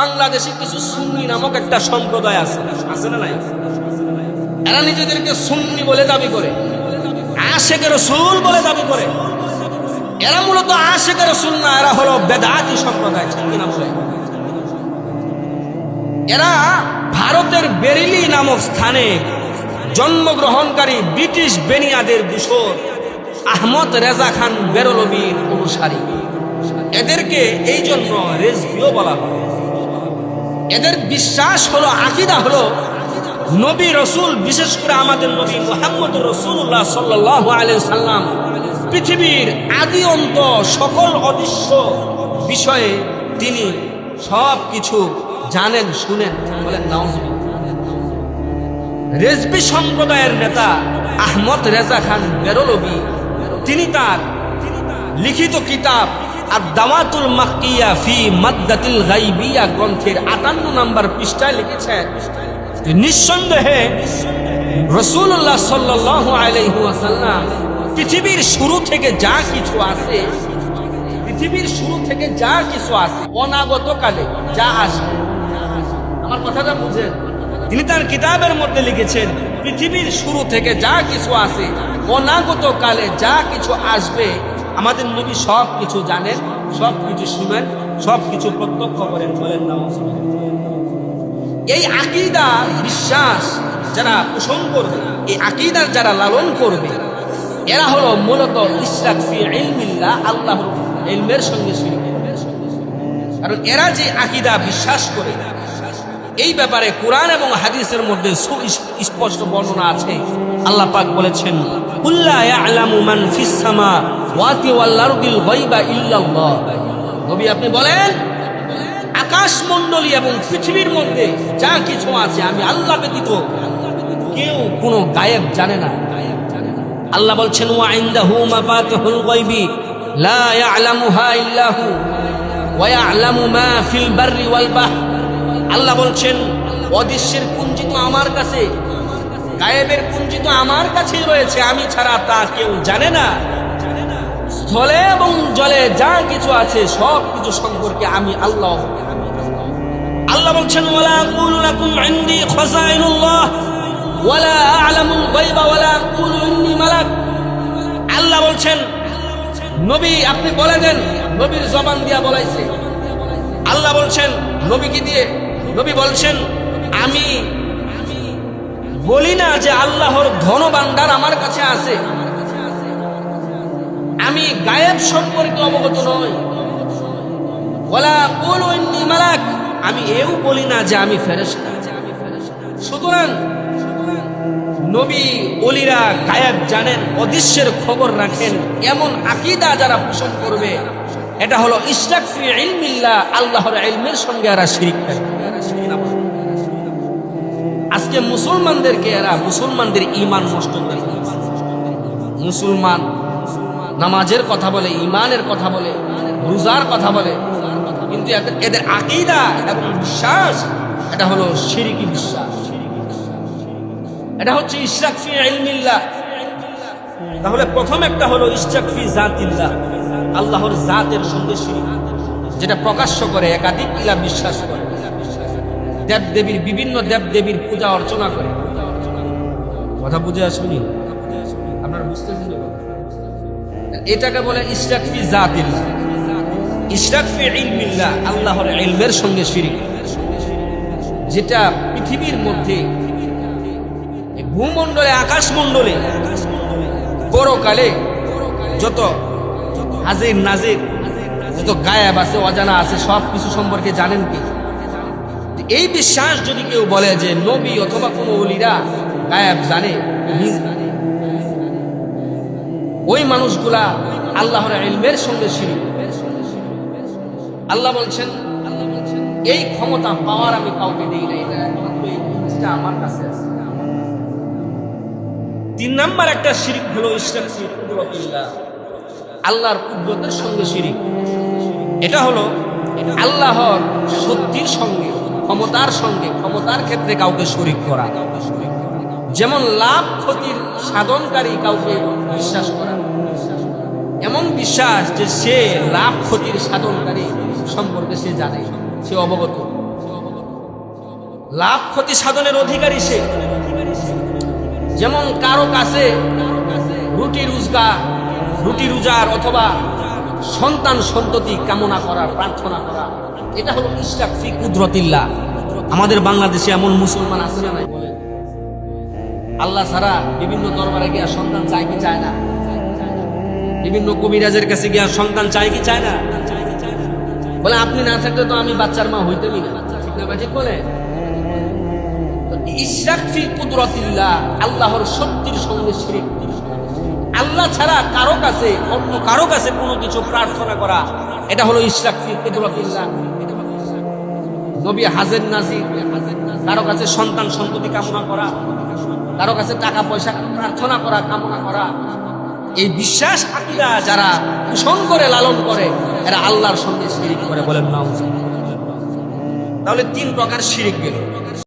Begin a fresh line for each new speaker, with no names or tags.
বাংলাদেশে কিছু সুন্নি নামক একটা সম্প্রদায় আছে না নাই? এরা নিজেদেরকে সুন্নি বলে দাবি করে, আশেকে রাসূল বলে দাবি করে। এরা মূলত আশেকে রাসূল না, এরা হলো বেদাতি সম্প্রদায়। ঠিক না বলে? এরা ভারতের বেরিলি নামক স্থানে জন্মগ্রহণকারী ব্রিটিশ বেনিয়াদের দূষর আহমদ রেজা খান বেরলভীর অনুসারী। এদেরকে এই জন্য রেজভিও বলা হয়। এদের বিশ্বাস হলো, আকীদা হলো, নবী রাসূল, বিশেষ করে আমাদের নবী মুহাম্মদ রাসূলুল্লাহ সাল্লাল্লাহু আলাইহি সাল্লাম পৃথিবীর আদি অন্ত সকল অদৃশ্য বিষয়ে তিনি সব কিছু জানেন, শুনেন। বলেন নাউজুবিল্লাহ। রেজভি সম্প্রদায়ের নেতা আহমদ রেজা খান বেরলভী তিনি তার লিখিত কিতাব আদ-দাওয়াতুল মাক্কিয়া ফি মাদ্দাতিল গায়বিয়া গ্রন্থের 58 নম্বর পৃষ্ঠায় লিখেছেন যে নিঃসন্দেহে রাসূলুল্লাহ সাল্লাল্লাহু আলাইহি ওয়াসাল্লাম পৃথিবীর শুরু থেকে যা কিছু আছে, অনাগত কালে যা আসবে। আমার কথাটা বুঝেন? তিনি তার কিতাবের মধ্যে লিখেছেন পৃথিবীর শুরু থেকে যা কিছু আছে, অনাগত কালে যা কিছু আসবে, আমাদের নবী সব কিছু জানেন, সব কিছু শুনেন, সব কিছু প্রত্যক্ষ করেন। বলেন না? এই আকীদা বিশ্বাস যারা পোষণ করবে, এই আকীদার যারা লালন করবে, এরা হলো মূলত ইশরাক ফি ইলমিল্লাহ, আল্লাহর ইলমের সঙ্গে শিরক। কারণ এরা যে আকীদা বিশ্বাস করে, এই ব্যাপারে কোরআন এবং হাদিসের মধ্যে সুস্পষ্ট বর্ণনা আছে। আল্লাহ পাক বলেছেন, কুল লা ইয়ালামু মান ফিস সামাওয়াতি ওয়াল আরদিল গায়বা ইল্লাল্লাহ। নবী আপনি বলেন, আকাশমণ্ডলী এবং পৃথিবীর মধ্যে যা কিছু আছে, আমি আল্লাহ ব্যতীত কেউ কোনো গায়েব জানে না। আল্লাহ বলছেন, ওয়া ইনদাহু মাফাতিহুল গায়বি লা ইয়ালামুহা ইল্লা হু ওয়া ইয়ালামু মা ফিল বাররি ওয়াল বাহর। আল্লাহ বলছেন, অদৃশ্যের পুঞ্জি তো আমার কাছে, গায়েবের পুঞ্জি তো আমার কাছেই রয়েছে, আমি ছাড়া তা কেউ জানে না। স্থলে এবং জলে যা কিছু আছে সব কিছু সম্পর্কে আমি আল্লাহ। আল্লাহ বলছেন, ওয়ালা আকুলু লাকুম ইনদি খাযাইনুল্লাহ ওয়ালা আ'লামুল গায়বা ওয়ালা আকুলু ইন্নী মালাক। আল্লাহ বলছেন, নবী আপনি বলে দেন, নবীর জবান দিয়া বলাইছে। আল্লাহ বলছেন নবীকে দিয়ে, নবী বলছেন, আমি বলি না যে আল্লাহর ধন ভাণ্ডার আমার কাছে আছে, আমি গায়েব সম্পর্কে অবগত নই। ওয়ালা কুলু ইন্নী মালাক, আমি এও বলি না যে আমি ফেরেশতা। সুতরাং নবী ওলিরা গায়েব জানেন, অদৃশ্যের খবর রাখেন, এমন আকীদা যারা পোষণ করবে, এটা হলো ইশরাক ফি ইলমিল্লাহ, আল্লাহর ইলমের সঙ্গে এরা শিরক করে। আজকে মুসলমানদেরকে এরা মুসলমানদের ঈমান নষ্ট করে। মুসলমান নামাজের কথা বলে, ঈমানের কথা বলে, রোজার কথা বলে, কিন্তু এদের আকীদা এবং বিশ্বাস এটা হলো শিরকি বিশ্বাস। এটা হচ্ছে ইশরাক ফি ইলমিল্লাহ। তাহলে প্রথম একটা হলো ইশরাক ফি জাতিল্লাহ, আল্লাহর জাতের সঙ্গে শিরক, যেটা প্রকাশ্য করে একাধিক ইলাহ বিশ্বাস করে, দেবদেবীর বিভিন্ন দেবদেবীর পূজা অর্চনা করে। কথা বুঝে আসুনি? আপনারা বুঝতেছেন? এটাকে বলে ইশরাক ফি জাতিল্লাহ। ইশরাক ফি ইলমিল্লাহ, আল্লাহর ইলমের সঙ্গে শিরক, যেটা পৃথিবীর মধ্যে ভূমণ্ডলে, আকাশমণ্ডলে পরকালে যত হাজির নাজির, যত গায়েব আছে, অজানা আছে, সব কিছু সম্পর্কে জানেন কি? এই বিশ্বাস যদি কেউ বলে যে নবী অথবা কোনো ওলিরা গায়েব জানে, ওই মানুষগুলা আল্লাহর ইলমের সঙ্গে শিরক। আল্লাহ বলছেন, এই ক্ষমতা পাওয়ার আমি কাউকে দেই না, এটা একমাত্র এই জিনিসটা আমার কাছে আছে। 3 নাম্বার একটা শিরক হলো ইশরাক ফি কুদরতিল্লাহ, আল্লাহর কুদরতের সঙ্গে শিরক। এটা হলো আল্লাহর শক্তির সঙ্গে, ক্ষমতার সঙ্গে, ক্ষমতার ক্ষেত্রে কাউকে শরীক করা। যেমন লাভ ক্ষতির সাধনকারী কাউকে বিশ্বাস করা, এমন বিশ্বাস যে সে লাভ ক্ষতির সাধনকারী সম্পর্কে সে জানে, সে অবগত। লাভ ক্ষতি সাধনের অধিকারী সে। যেমন কারো কাছে রুটি রোজগার অথবা সন্তান সন্ততি কামনা করা, প্রার্থনা করা, এটা হলো ইশরাক ফি কুদরতিল্লাহ। আমাদের বাংলাদেশে এমন মুসলমান আছে না নাই? আল্লাহ ছাড়া বিভিন্ন দরবারে গিয়া সন্তান চায় কি চায় না? বিভিন্ন কবিরাজের কাছে গিয়া সন্তান চায় কি চায় না? বলে আপনি না থাকলে তো আমি বাচ্চার মা হইতেই না। ঠিক না ঠিক বলে? ইশরাক ফি কুদরতিল্লাহ, আল্লাহর শক্তির সঙ্গে শিরক। আল্লাহ ছাড়া কারো কাছে, অন্য কারো কাছে কোনো কিছু প্রার্থনা করা, এটা হলো ইশরাক ফি কুদরতিল্লাহ। নবী হাজের নাজির, কারো কাছে সন্তান সন্ততি কামনা করা, কারো কাছে টাকা পয়সা প্রার্থনা করা, কামনা করা, এই বিশ্বাস আকীদা যারা পোষণ করে, লালন করে, এরা আল্লাহর সঙ্গে শিরক করে। বলেন নাউজুবিল্লাহ। তাহলে 3 প্রকার শিরক গেল।